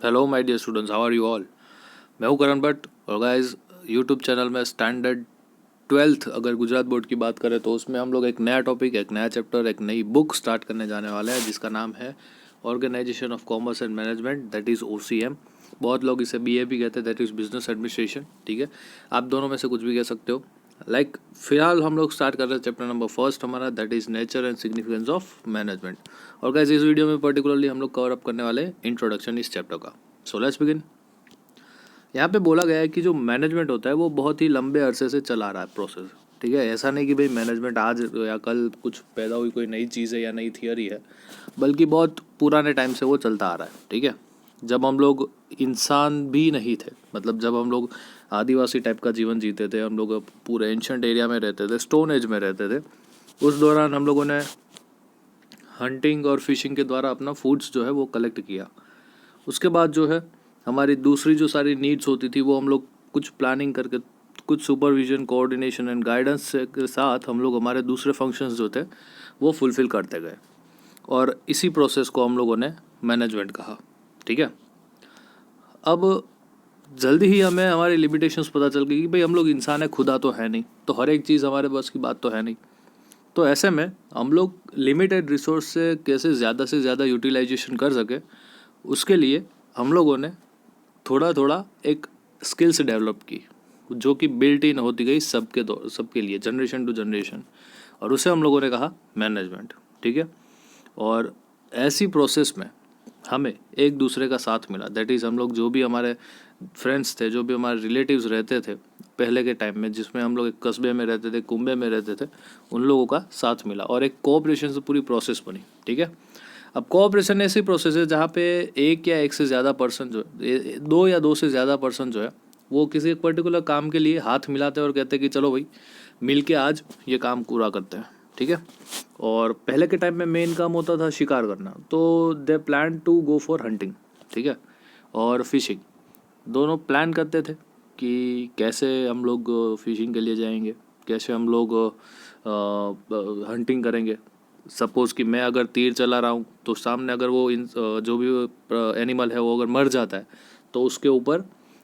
Hello my dear students, how are you all. मैं हूँ करण भट्ट और गाइस यूट्यूब चैनल में स्टैंडर्ड 12th अगर गुजरात बोर्ड की बात करें तो उसमें हम लोग एक नया टॉपिक, एक नया चैप्टर, एक नई बुक स्टार्ट करने जाने वाले हैं जिसका नाम है organisation of commerce and management, that is OCM। बहुत लोग इसे BA भी कहते हैं, दैट इज़ बिजनेस एडमिनिस्ट्रेशन। ठीक है, आप दोनों में से कुछ भी कह सकते हो। फिलहाल हम लोग स्टार्ट कर रहे हैं चैप्टर नंबर फर्स्ट हमारा, that is nature and significance of management. और गाइस इस वीडियो में पर्टिकुलरली हम लोग कवर अप करने वाले इंट्रोडक्शन इस चैप्टर का। So let's begin. यहाँ पे बोला गया है कि जो मैनेजमेंट होता है वो बहुत ही लंबे अरसे से चला रहा है प्रोसेस। ठीक है, ऐसा नहीं कि भाई मैनेजमेंट आज या कल कुछ पैदा हुई कोई नई चीज़ है या नई थियरी है, बल्कि बहुत पुराने टाइम से वो चलता आ रहा है। ठीक है, जब हम लोग इंसान भी नहीं थे, मतलब जब हम लोग आदिवासी टाइप का जीवन जीते थे, हम लोग पूरे एंशंट एरिया में रहते थे, स्टोन एज में रहते थे, उस दौरान हम लोगों ने हंटिंग और फिशिंग के द्वारा अपना फूड्स जो है वो कलेक्ट किया। उसके बाद जो है हमारी दूसरी जो सारी नीड्स होती थी वो हम लोग कुछ प्लानिंग करके, कुछ सुपरविजन, कोऑर्डिनेशन एंड गाइडेंस के साथ हम लोग हमारे दूसरे फंक्शंस जो थे वो फुलफ़िल करते गए, और इसी प्रोसेस को हम लोगों ने मैनेजमेंट कहा। ठीक है, अब जल्दी ही हमें हमारी लिमिटेशंस पता चल गई कि भाई हम लोग इंसान है, खुदा तो है नहीं, तो हर एक चीज़ हमारे बस की बात तो है नहीं। तो ऐसे में हम लोग लिमिटेड रिसोर्स से कैसे ज़्यादा से ज़्यादा यूटिलाइजेशन कर सके, उसके लिए हम लोगों ने थोड़ा थोड़ा एक स्किल्स डेवलप की जो कि बिल्ट इन होती गई सबके लिए, जनरेशन टू जनरेशन, और उसे हम लोगों ने कहा मैनेजमेंट। ठीक है, और ऐसी प्रोसेस में हमें एक दूसरे का साथ मिला, दैट इज़ हम लोग जो भी हमारे फ्रेंड्स थे, जो भी हमारे रिलेटिव्स रहते थे पहले के टाइम में, जिसमें हम लोग एक कस्बे में रहते थे, कुंबे में रहते थे, उन लोगों का साथ मिला और एक कोऑपरेशन से पूरी प्रोसेस बनी। ठीक है, अब कोऑपरेशन ऐसी प्रोसेस है जहाँ पे एक या एक से ज़्यादा पर्सन जो है, दो या दो से ज़्यादा पर्सन जो है वो किसी एक पर्टिकुलर काम के लिए हाथ मिलाते हैं और कहते हैं कि चलो भाई मिल के आज ये काम पूरा करते हैं। ठीक है, और पहले के टाइम में मेन काम होता था शिकार करना, तो they plan to go for hunting. ठीक है, और फिशिंग, दोनों प्लान करते थे कि कैसे हम लोग फिशिंग के लिए जाएंगे, कैसे हम लोग हंटिंग करेंगे। सपोज़ कि मैं अगर तीर चला रहा हूँ तो सामने अगर वो जो भी एनिमल है वो अगर मर जाता है तो उसके ऊपर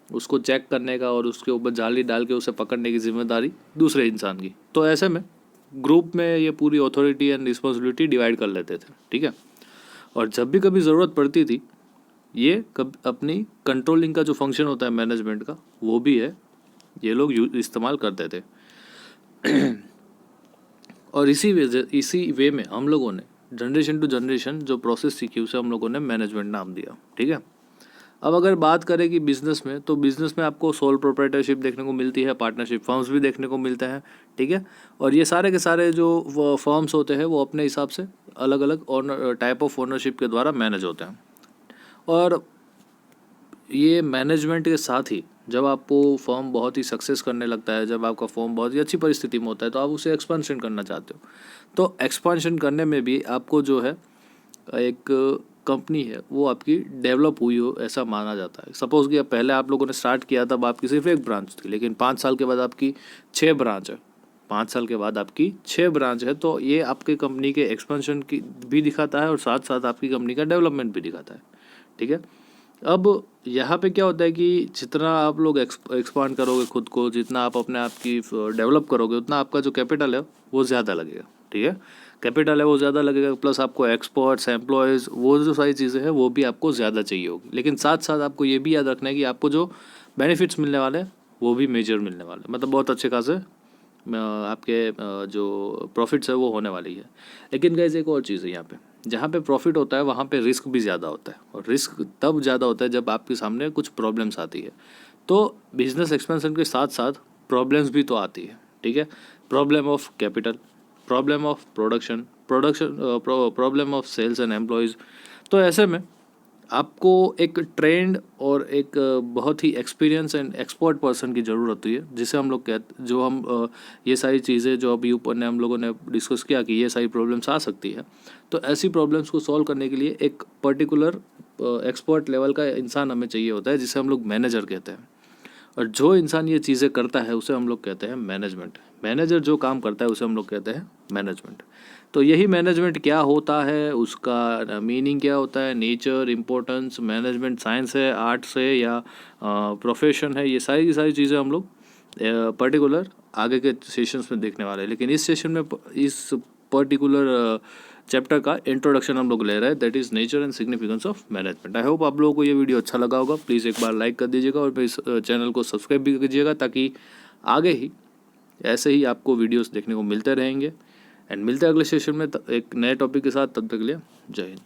उसको चेक करने का और उसके ऊपर जाली डाल के उसे पकड़ने की जिम्मेदारी दूसरे इंसान की। तो ऐसे में ग्रुप में ये पूरी अथॉरिटी एंड रिस्पॉन्सिबिलिटी डिवाइड कर लेते थे। ठीक है, और जब भी कभी ज़रूरत पड़ती थी, ये अपनी कंट्रोलिंग का जो फंक्शन होता है मैनेजमेंट का, वो भी है, ये लोग इस्तेमाल करते थे। और इसी वे में हम लोगों ने जनरेशन टू जनरेशन जो प्रोसेस सीखी उसे हम लोगों ने मैनेजमेंट नाम दिया। ठीक है, अब अगर बात करें कि बिज़नेस में, तो बिज़नेस में आपको सोल प्रोप्राइटरशिप देखने को मिलती है, पार्टनरशिप फर्म्स भी देखने को मिलते हैं। ठीक है, और ये सारे के सारे जो फर्म्स होते हैं वो अपने हिसाब से अलग अलग ओनर टाइप ऑफ ओनरशिप के द्वारा मैनेज होते हैं। और ये मैनेजमेंट के साथ ही जब आपको फर्म बहुत ही सक्सेस करने लगता है, जब आपका फर्म बहुत ही अच्छी परिस्थिति में होता है, तो आप उसे एक्सपांशन करना चाहते हो। तो एक्सपांशन करने में भी आपको जो है एक कंपनी है वो आपकी डेवलप हुई हो ऐसा माना जाता है। सपोज़ कि पहले आप लोगों ने स्टार्ट किया तब आपकी सिर्फ एक ब्रांच थी, लेकिन 5 साल के बाद आपकी 6 ब्रांच है। 5 साल के बाद आपकी 6 ब्रांच है, तो ये आपके कंपनी के एक्सपेंशन की भी दिखाता है और साथ साथ आपकी कंपनी का डेवलपमेंट भी दिखाता है। ठीक है, अब यहाँ पे क्या होता है कि जितना आप लोग एक्सपांड करोगे खुद को, जितना आप अपने आप की डेवलप करोगे, उतना आपका जो कैपिटल है वो ज़्यादा लगेगा। ठीक है, कैपिटल है वो ज़्यादा लगेगा, प्लस आपको एक्सपर्ट्स, एम्प्लॉयज़, वो जो सारी चीज़ें हैं वो भी आपको ज़्यादा चाहिए होगी। लेकिन साथ साथ आपको ये भी याद रखना है कि आपको जो बेनिफिट्स मिलने वाले हैं वो भी मेजर मिलने वाले हैं, मतलब बहुत अच्छे खासे आपके जो प्रॉफिट्स है वो होने वाली है। लेकिन गाइस एक और चीज़ है, यहाँ पे जहाँ पे प्रॉफिट होता है वहाँ पे रिस्क भी ज़्यादा होता है, और रिस्क तब ज़्यादा होता है जब आपके सामने कुछ प्रॉब्लम्स आती है। तो बिजनेस एक्सपेंशन के साथ साथ प्रॉब्लम्स भी तो आती है। ठीक है, problem of capital, problem of problem of sales and employees. तो ऐसे में आपको एक ट्रेंड और एक बहुत ही एक्सपीरियंस एंड एक्सपर्ट पर्सन की ज़रूरत होती है, जिसे हम लोग जो हम ये सारी चीज़ें जो अभी ऊपर ने हम लोगों ने डिस्कस किया कि ये सारी प्रॉब्लम्स आ सकती है, तो ऐसी प्रॉब्लम्स को सॉल्व करने के लिए एक पर्टिकुलर एक्सपर्ट लेवल का इंसान हमें चाहिए होता है, जिसे हम लोग मैनेजर कहते हैं। और जो इंसान ये चीज़ें करता है उसे हम लोग कहते हैं मैनेजमेंट। मैनेजर जो काम करता है उसे हम लोग कहते हैं मैनेजमेंट। तो यही मैनेजमेंट क्या होता है, उसका मीनिंग क्या होता है, नेचर, इम्पोर्टेंस, मैनेजमेंट साइंस है, आर्ट्स है या प्रोफेशन है, ये सारी की सारी चीज़ें हम लोग पर्टिकुलर आगे के सेशंस में देखने वाले हैं। लेकिन इस सेशन में इस पर्टिकुलर चैप्टर का इंट्रोडक्शन हम लोग ले रहे हैं, that is nature and significance of management. I hope आप लोगों को ये वीडियो अच्छा लगा होगा। प्लीज़ एक बार लाइक कर दीजिएगा और इस चैनल को सब्सक्राइब भी कीजिएगा, ताकि आगे ही ऐसे ही आपको वीडियोस देखने को मिलते रहेंगे। एंड मिलते हैं अगले सेशन में एक नए टॉपिक के साथ। तब तक के लिए जय हिंद।